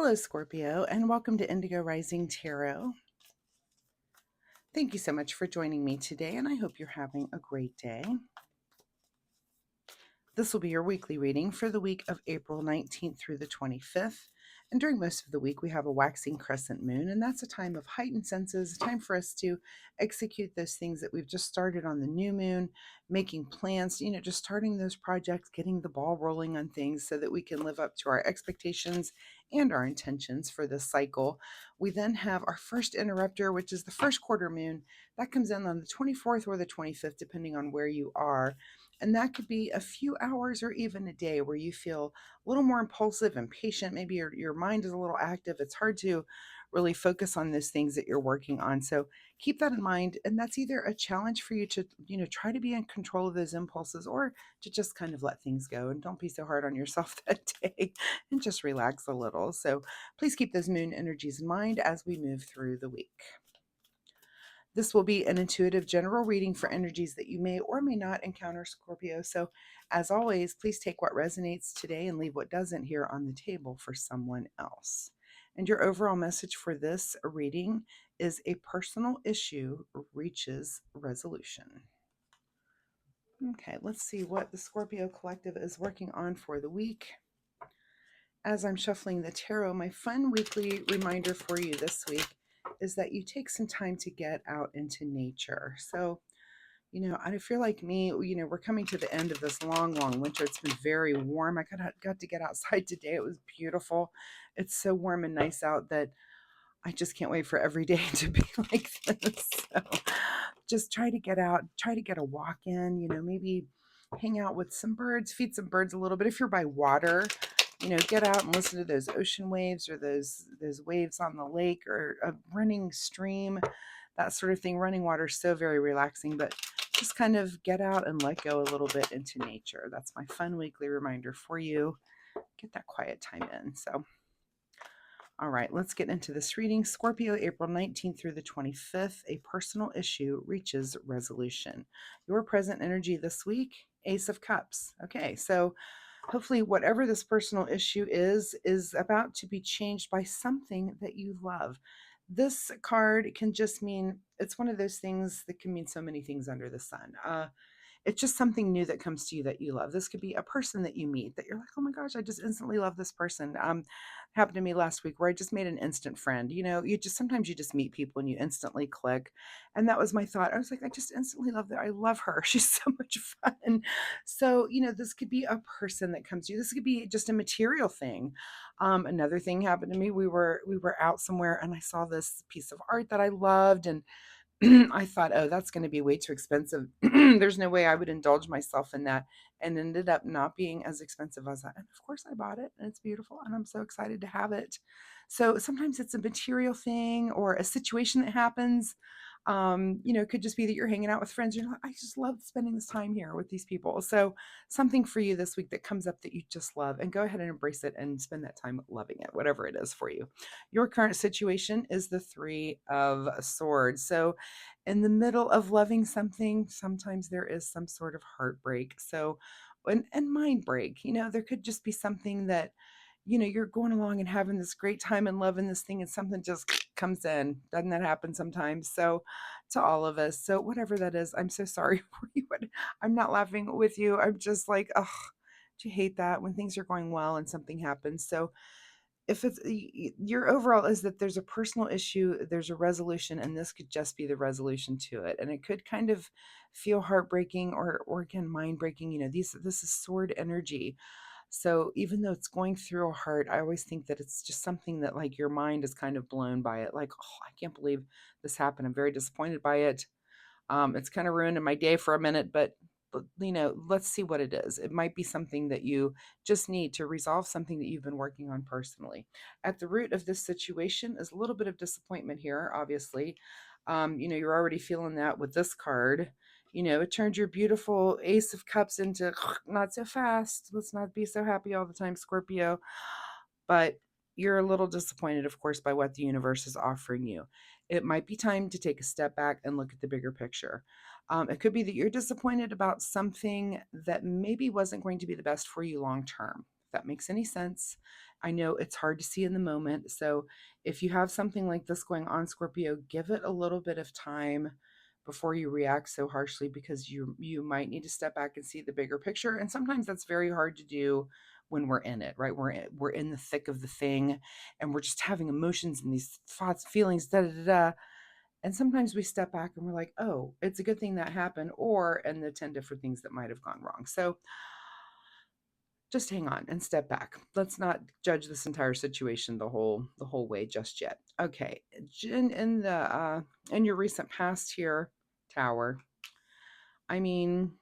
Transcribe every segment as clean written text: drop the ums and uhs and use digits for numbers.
Hello, Scorpio, and welcome to Indigo Rising Tarot. Thank you so much for joining me today, and I hope you're having a great day. This will be your weekly reading for the week of April 19th through the 25th. And during most of the week, we have a waxing crescent moon, and that's a time of heightened senses, a time for us to execute those things that we've just started on the new moon, making plans, just starting those projects, getting the ball rolling on things so that we can live up to our expectations and our intentions for this cycle. We then have our first interrupter, which is the first quarter moon. That comes in on the 24th or the 25th, depending on where you are. And that could be a few hours or even a day where you feel a little more impulsive and patient. Maybe your mind is a little active. It's hard to really focus on those things that you're working on. So keep that in mind. And that's either a challenge for you to, try to be in control of those impulses or to just kind of let things go. And don't be so hard on yourself that day and just relax a little. So please keep those moon energies in mind as we move through the week. This will be an intuitive general reading for energies that you may or may not encounter, Scorpio. So, as always, please take what resonates today and leave what doesn't here on the table for someone else. And your overall message for this reading is a personal issue reaches resolution. Okay, let's see what the Scorpio Collective is working on for the week. As I'm shuffling the tarot, my fun weekly reminder for you this week is that you take some time to get out into nature. So, if you're like me, we're coming to the end of this long, long winter. It's been very warm. I got to get outside today. It was beautiful. It's so warm and nice out that I just can't wait for every day to be like this. So just try to get out, try to get a walk in, maybe hang out with some birds, feed some birds a little bit. If you're by water, get out and listen to those ocean waves or those waves on the lake or a running stream, that sort of thing. Running water is so very relaxing, but just kind of get out and let go a little bit into nature. That's my fun weekly reminder for you. Get that quiet time in. So, all right, let's get into this reading. Scorpio, April 19th through the 25th, a personal issue reaches resolution. Your present energy this week, Ace of Cups. Okay, so hopefully whatever this personal issue is about to be changed by something that you love. This card can just mean, it's one of those things that can mean so many things under the sun. It's just something new that comes to you that you love. This could be a person that you meet that you're like, oh my gosh, I just instantly love this person. Happened to me last week where I just made an instant friend. You just sometimes you just meet people and you instantly click. And that was my thought. I was like, I just instantly love that. I love her. She's so much fun. So, this could be a person that comes to you. This could be just a material thing. Another thing happened to me. We were out somewhere and I saw this piece of art that I loved, and I thought, oh, that's going to be way too expensive. There's no way I would indulge myself in that, and ended up not being as expensive as that. And of course, I bought it, and it's beautiful, and I'm so excited to have it. So sometimes it's a material thing or a situation that happens. It could just be that you're hanging out with friends. You're like, I just love spending this time here with these people. So something for you this week that comes up that you just love, and go ahead and embrace it and spend that time loving it, whatever it is for you. Your current situation is the Three of Swords. So in the middle of loving something, sometimes there is some sort of heartbreak. So, and mind break, there could just be something that, you're going along and having this great time and loving this thing, and something just comes in. Doesn't that happen sometimes? So, to all of us. So, whatever that is, I'm so sorry for you, but I'm not laughing with you. I'm just like, oh, do you hate that when things are going well and something happens? So, if it's your overall is that there's a personal issue, there's a resolution, and this could just be the resolution to it. And it could kind of feel heartbreaking or again, mind breaking. This is sword energy. So even though it's going through a heart, I always think that it's just something that like your mind is kind of blown by it. Like, oh, I can't believe this happened. I'm very disappointed by it. It's kind of ruining my day for a minute, but let's see what it is. It might be something that you just need to resolve something that you've been working on personally. At the root of this situation is a little bit of disappointment here, obviously. You're already feeling that with this card. It turned your beautiful Ace of Cups into not so fast. Let's not be so happy all the time, Scorpio. But you're a little disappointed, of course, by what the universe is offering you. It might be time to take a step back and look at the bigger picture. It could be that you're disappointed about something that maybe wasn't going to be the best for you long term. if that makes any sense. I know it's hard to see in the moment. So if you have something like this going on, Scorpio, give it a little bit of time before you react so harshly, because you might need to step back and see the bigger picture. And sometimes that's very hard to do when we're in it, right? We're in the thick of the thing, and we're just having emotions and these thoughts, feelings, da da da da. And sometimes we step back and we're like, oh, it's a good thing that happened, or and the 10 different things that might have gone wrong. So just hang on and step back. Let's not judge this entire situation the whole way just yet. Okay, in your recent past here, Tower. I mean,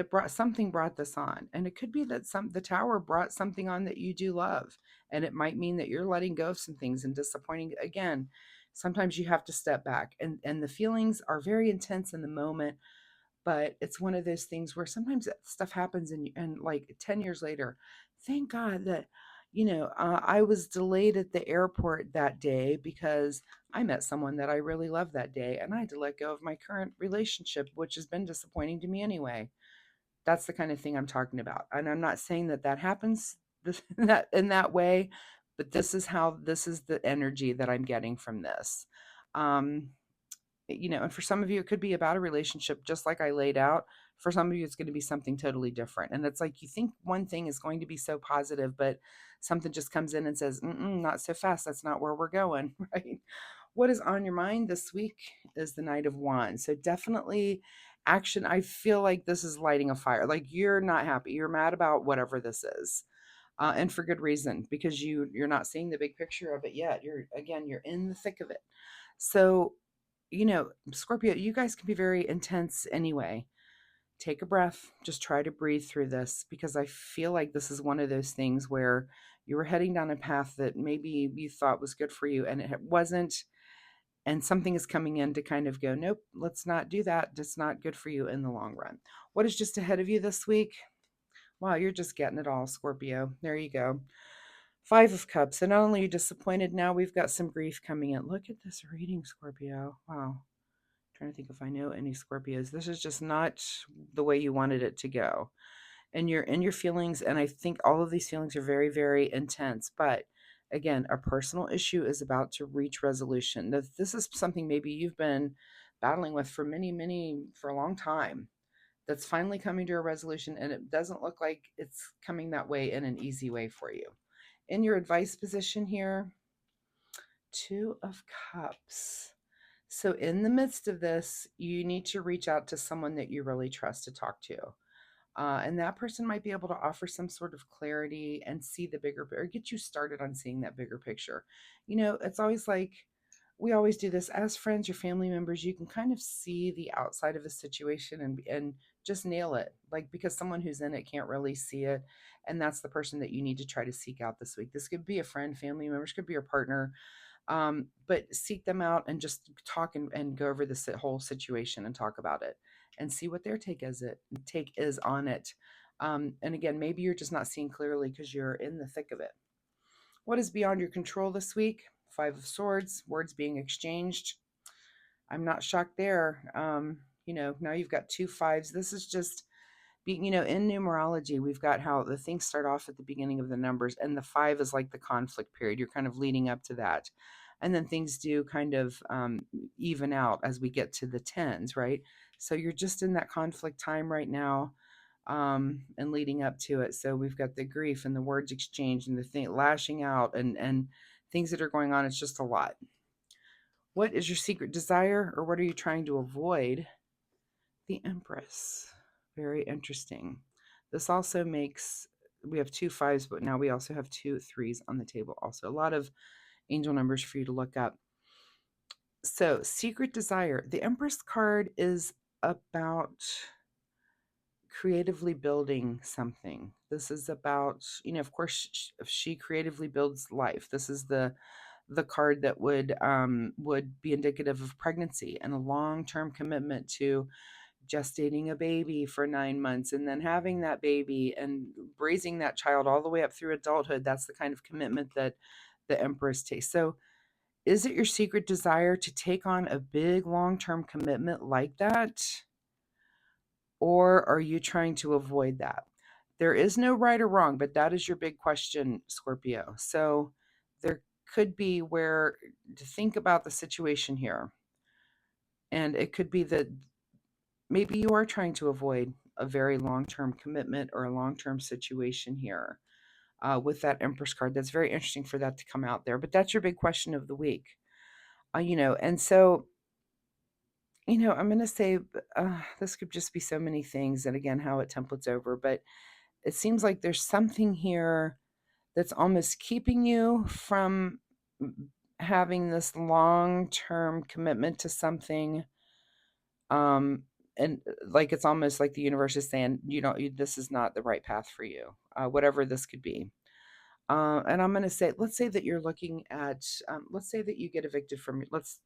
brought this on, and it could be that the Tower brought something on that you do love, and it might mean that you're letting go of some things and disappointing. Again, sometimes you have to step back, and the feelings are very intense in the moment, but it's one of those things where sometimes stuff happens, and like 10 years later, thank God that I was delayed at the airport that day because I met someone that I really loved that day, and I had to let go of my current relationship, which has been disappointing to me anyway. That's the kind of thing I'm talking about. And I'm not saying that that happens in that way, but this is the energy that I'm getting from this. Um, and for some of you, it could be about a relationship, just like I laid out. For some of you, it's going to be something totally different. And it's like you think one thing is going to be so positive, but something just comes in and says, not so fast. That's not where we're going, right? What is on your mind this week is the Knight of Wands. So definitely action. I feel like this is lighting a fire. Like you're not happy. You're mad about whatever this is. And for good reason, because you're not seeing the big picture of it yet. You're in the thick of it. So, Scorpio, you guys can be very intense anyway. Take a breath. Just try to breathe through this, because I feel like this is one of those things where you were heading down a path that maybe you thought was good for you and it wasn't. And something is coming in to kind of go, nope, let's not do that. That's not good for you in the long run. What is just ahead of you this week? Wow, you're just getting it all, Scorpio. There you go. Five of Cups. And not only are you disappointed, now we've got some grief coming in. Look at this reading, Scorpio. Wow. Trying to think if I know any Scorpios. This is just not the way you wanted it to go. And you're in your feelings, and I think all of these feelings are very, very intense. But again, a personal issue is about to reach resolution. This is something maybe you've been battling with for for a long time, that's finally coming to a resolution, and it doesn't look like it's coming that way in an easy way for you. In your advice position here, Two of Cups. So, in the midst of this, you need to reach out to someone that you really trust to talk to. And that person might be able to offer some sort of clarity and see the bigger, or get you started on seeing that bigger picture. It's always like we always do this as friends or family members. You can kind of see the outside of a situation and just nail it, like, because someone who's in it can't really see it. And that's the person that you need to try to seek out this week. This could be a friend, family members, could be your partner, but seek them out and just talk and go over this whole situation and talk about it and see what their take is on it. And again, maybe you're just not seeing clearly because you're in the thick of it. What is beyond your control this week? Five of Swords, words being exchanged. I'm not shocked there. Now you've got two fives. This is just being, in numerology, we've got how the things start off at the beginning of the numbers, and the five is like the conflict period. You're kind of leading up to that. And then things do kind of even out as we get to the tens, right? So you're just in that conflict time right now, and leading up to it. So we've got the grief and the words exchange and the thing lashing out and things that are going on. It's just a lot. What is your secret desire, or what are you trying to avoid? The Empress. Very interesting. This also makes, we have two fives, but now we also have two threes on the table. Also, a lot of angel numbers for you to look up. So, secret desire. The Empress card is about creatively building something. This is about, of course, she creatively builds life. This is the card that would be indicative of pregnancy and a long-term commitment to gestating a baby for 9 months and then having that baby and raising that child all the way up through adulthood. That's the kind of commitment that the Empress takes. So, is it your secret desire to take on a big long-term commitment like that? Or are you trying to avoid that? There is no right or wrong, but that is your big question, Scorpio. So there could be where to think about the situation here. And it could be that maybe you are trying to avoid a very long term commitment or a long term situation here with that Empress card. That's very interesting for that to come out there. But that's your big question of the week. And so, I'm going to say this could just be so many things. And again, how it templates over. But it seems like there's something here that's almost keeping you from having this long-term commitment to something, and like it's almost like the universe is saying, this is not the right path for you, whatever this could be. And I'm going to say, let's say that you're looking at, let's say that you get evicted from, let's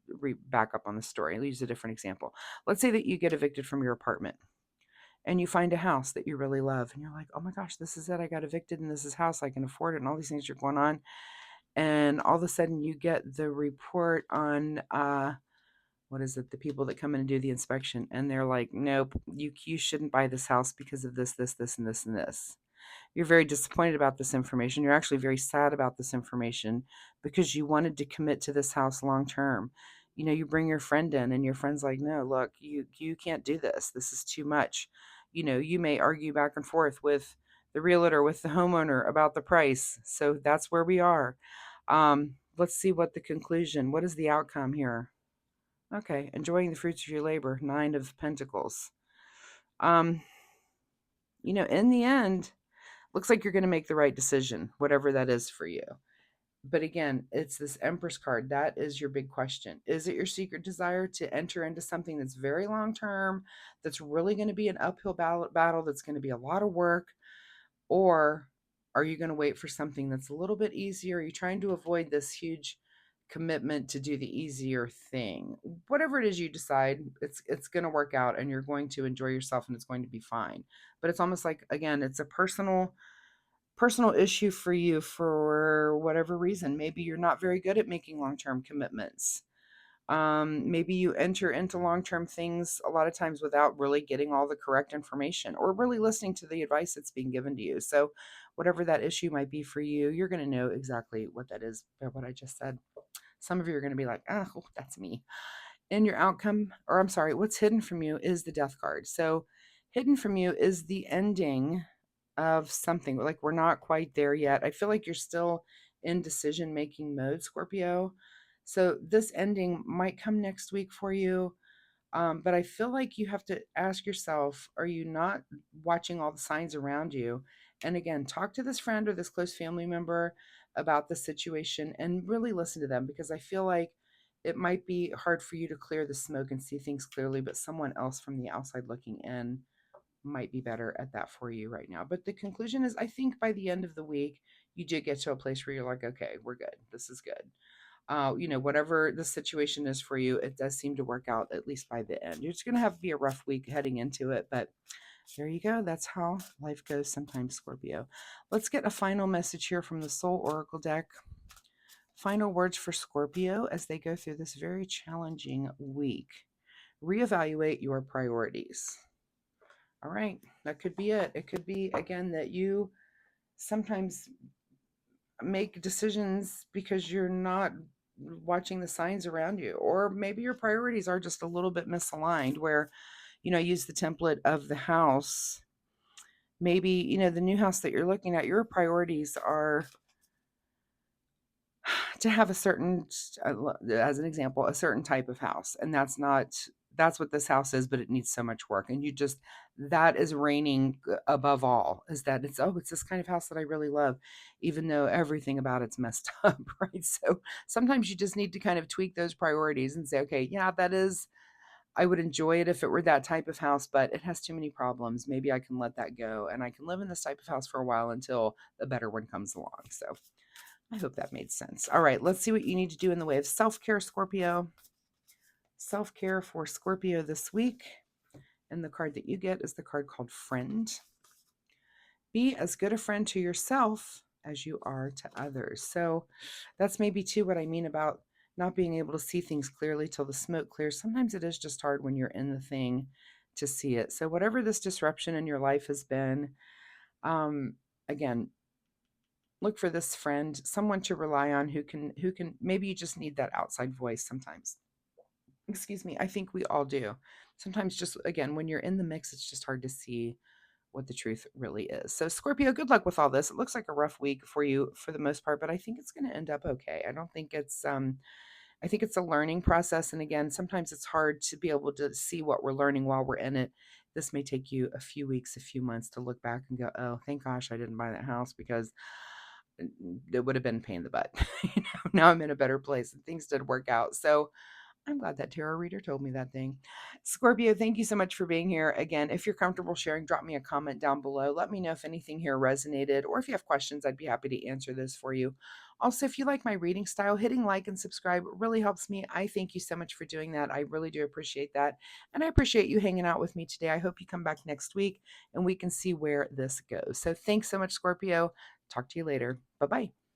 back up on the story. I'll use a different example. Let's say that you get evicted from your apartment and you find a house that you really love and you're like, oh my gosh, this is it. I got evicted and this is house. I can afford it. And all these things are going on. And all of a sudden you get the report on, what is it? The people that come in and do the inspection. And they're like, nope, you shouldn't buy this house because of this, this, and this, and this. You're very disappointed about this information. You're actually very sad about this information because you wanted to commit to this house long term. You bring your friend in and your friend's like, no, look, you can't do this. This is too much. You may argue back and forth with the realtor, with the homeowner about the price. So that's where we are. Let's see what the conclusion, what is the outcome here? Okay, enjoying the fruits of your labor, 9 of Pentacles. In the end, looks like you're going to make the right decision, whatever that is for you. But again, it's this Empress card. That is your big question. Is it your secret desire to enter into something that's very long term, that's really going to be an uphill battle, that's going to be a lot of work? Or are you going to wait for something that's a little bit easier? Are you trying to avoid this huge commitment to do the easier thing? Whatever it is you decide, it's going to work out and you're going to enjoy yourself and it's going to be fine. But it's almost like, again, it's a personal issue for you for whatever reason. Maybe you're not very good at making long-term commitments. Maybe you enter into long-term things a lot of times without really getting all the correct information or really listening to the advice that's being given to you. So whatever that issue might be for you, you're going to know exactly what that is by what I just said. Some of you are going to be like, oh, that's me. And your outcome, or I'm sorry, what's hidden from you is the Death card. So hidden from you is the ending of something. Like we're not quite there yet. I feel like you're still in decision making mode, Scorpio. So this ending might come next week for you. But I feel like you have to ask yourself, are you not watching all the signs around you? And again, talk to this friend or this close family member about the situation and really listen to them, because I feel like it might be hard for you to clear the smoke and see things clearly, but someone else from the outside looking in might be better at that for you right now. But the conclusion is, I think by the end of the week, you did get to a place where you're like, okay, we're good. This is good. Whatever the situation is for you, it does seem to work out at least by the end. You're just going to have to be a rough week heading into it, but there you go. That's how life goes sometimes, Scorpio. Let's get a final message here from the Soul Oracle deck. Final words for Scorpio as they go through this very challenging week. Reevaluate your priorities. All right, that could be it. It could be, again, that you sometimes make decisions because you're not watching the signs around you, or maybe your priorities are just a little bit misaligned, where use the template of the house. Maybe the new house that you're looking at, your priorities are to have a certain, as an example, a certain type of house, and that's what this house is, but it needs so much work, and that is reigning above all, is that it's this kind of house that I really love, even though everything about it's messed up, right? So sometimes you just need to kind of tweak those priorities and say, okay, yeah, I would enjoy it if it were that type of house, but it has too many problems. Maybe I can let that go and I can live in this type of house for a while until a better one comes along. So I hope that made sense. All right, let's see what you need to do in the way of self-care, Scorpio. Self-care for Scorpio this week. And the card that you get is the card called Friend. Be as good a friend to yourself as you are to others. So that's maybe too what I mean about not being able to see things clearly till the smoke clears. Sometimes it is just hard when you're in the thing to see it. So whatever this disruption in your life has been, Um, again, look for this friend, someone to rely on who can maybe you just need that outside voice sometimes. Excuse me. I think we all do. Sometimes just again, when you're in the mix, it's just hard to see what the truth really is. So Scorpio, good luck with all this. It looks like a rough week for you for the most part, but I think it's going to end up okay. I don't think it's I think it's a learning process, and again, sometimes it's hard to be able to see what we're learning while we're in it. This may take you a few weeks, a few months to look back and go, "Oh, thank gosh I didn't buy that house because it would have been a pain in the butt." Now I'm in a better place and things did work out. So I'm glad that tarot reader told me that thing. Scorpio, thank you so much for being here. Again, if you're comfortable sharing, drop me a comment down below. Let me know if anything here resonated, or if you have questions, I'd be happy to answer those for you. Also, if you like my reading style, hitting like and subscribe really helps me. I thank you so much for doing that. I really do appreciate that. And I appreciate you hanging out with me today. I hope you come back next week and we can see where this goes. So thanks so much, Scorpio. Talk to you later. Bye bye.